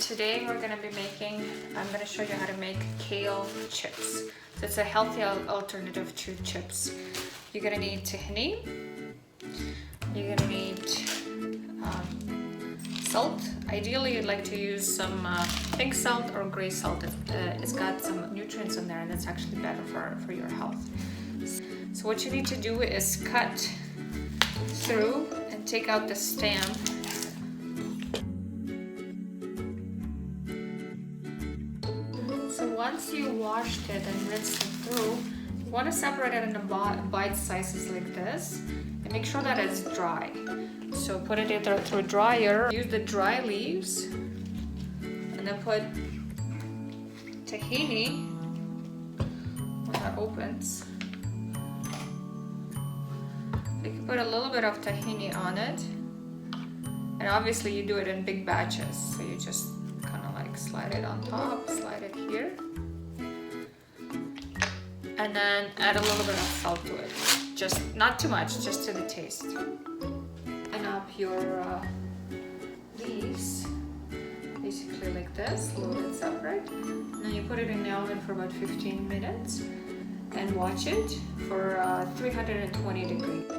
today we're going to be making, I'm going to show you how to make kale chips. So it's a healthy alternative to chips. You're going to need tahini. You're going to need salt. Ideally you'd like to use some pink salt or gray salt. It's got some nutrients in there and it's actually better for your health. So what you need to do is cut through and take out the stem. So once you washed it and rinsed it through, you want to separate it into bite sizes like this and make sure that it's dry. So put it either through a dryer, use the dry leaves, and then put tahini when that opens. You can put a little bit of tahini on it, and obviously you do it in big batches, so you just kind of like slide it on top, slide it here, and then add a little bit of salt to it. Just not too much, just to the taste. Line up your leaves basically like this, load it separate, and then you put it in the oven for about 15 minutes and watch it for 320 degrees.